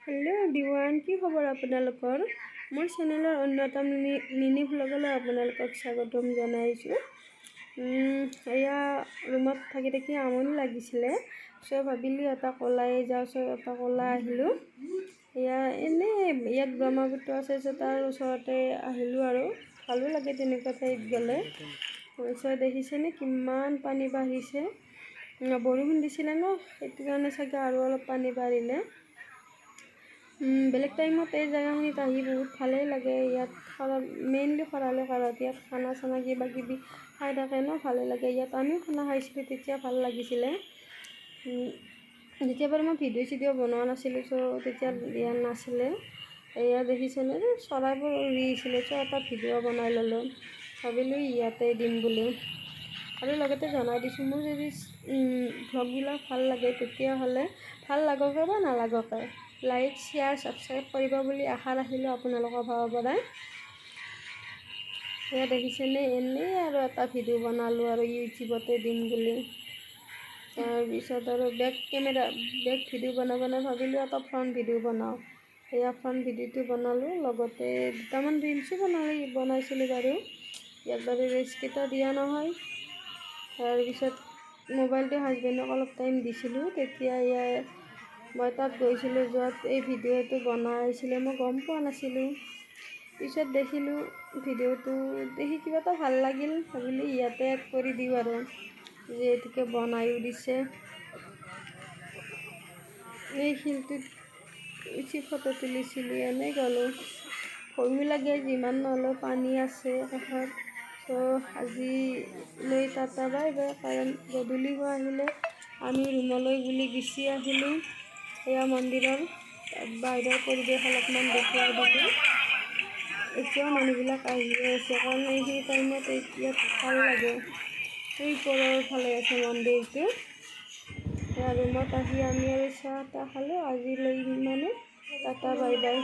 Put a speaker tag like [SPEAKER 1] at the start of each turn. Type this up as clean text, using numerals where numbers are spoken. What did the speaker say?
[SPEAKER 1] Hello everyone की खबर आपनालोकर मोर चेनेलर अन्यतम mini व्लगলৈ आपनालोকক स्वागतम जनाइছো। या रूमत থাকি থাকি আমনি লাগিছিলে সো ভাবিলো এটা কলাই যাও সো এটা কলা আহিলো। या এনে ইয়াত ব্ৰহ্মপুত্ৰ আছে যে তাৰ ওচৰতে আহিলো আৰু ভালো লাগে তেনেকুৱা ঠাইত গলে। সো দেখিছেনে কিমান পানী বাঢ়িছে, বৰষুণ দিছিলে ন সেইটো কাৰণে চাগে আৰু অলপ পানী বাঢ়িলে। বেলেগ টাইমত এই জায়গাখিনিত আহি বহুত ভালেই লাগে। ইয়াত মেইনলি খৰালি কালত ইয়াত খানা চানা কিবা কিবি খাই থাকে ন, ভালেই লাগে। ইয়াত আমিও খানা খাইছিলোঁ, তেতিয়া ভাল লাগিছিলে। যেতিয়া বাৰু মই ভিডিঅ' চিডিঅ' বনোৱা নাছিলোঁ চ' তেতিয়া দিয়া নাছিলে। এয়া দেখিছেনে চৰাইবোৰ উৰিছিলে, চ' এটা ভিডিঅ' বনাই ল'লোঁ, ভাবিলোঁ ইয়াতে দিম বুলি। আৰু লগতে জনাই দিছোঁ মোৰ যদি ভ্লগবিলাক ভাল লাগে তেতিয়াহ'লে ভাল লাগকে বা নালাগকে লাইক শ্বেয়াৰ ছাবস্ক্ৰাইব কৰিব বুলি আশা ৰাখিলোঁ আপোনালোকৰ ফালৰ পৰা। এয়া দেখিছেনে এনেই আৰু এটা ভিডিঅ' বনালোঁ আৰু ইউটিউবতে দিম বুলি। তাৰপিছত আৰু বেক ভিডিঅ' বনাই ভাবিলোঁ এটা ফ্ৰণ্ট ভিডিঅ' বনাওঁ। এয়া ফ্ৰণ্ট ভিডিঅ'টো বনালোঁ, লগতে দুটামান ৰিলছো বনাইছিলোঁ বাৰু। ইয়াত বাৰু ৰেষ্টকেইটা দিয়া নহয়। তাৰপিছত মোবাইলটো হাজবেণ্ডক অলপ টাইম দিছিলোঁ, তেতিয়া মই তাত গৈছিলোঁ, য'ত এই ভিডিঅ'টো বনাইছিলে মই গম পোৱা নাছিলোঁ। পিছত দেখিলোঁ ভিডিঅ'টো দেখি কিবা এটা ভাল লাগিল, ভাবিলোঁ ইয়াতে এড কৰি দিওঁ আৰু যিহেতুকে বনায়ো দিছে। এই শিলটোত উঠি ফটো তুলিছিলোঁ, এনেই গ'লোঁ। ভয়ো লাগে যিমান নহ'লেও পানী আছে কাষত। চ' আজিলৈ টাটা বাই বাই, কাৰণ গধূলি হৈ আহিলে আমি ৰুমলৈ বুলি গুচি আহিলোঁ। এয়া মন্দিৰৰ বাহিৰৰ পৰিৱেশ অলপমান দেখুৱাই দিলোঁ। এতিয়াও মানুহবিলাক আহিয়ে আছে, কাৰণ এইখিনি টাইমত ইয়াত ভাল লাগে। সেই ওপৰৰ ফালে আছে মন্দিৰটো। ৰুমত আহি আমি আৰু চাহ তাহ খালোঁ। আজিলৈ মানে টাটা বাই বাই।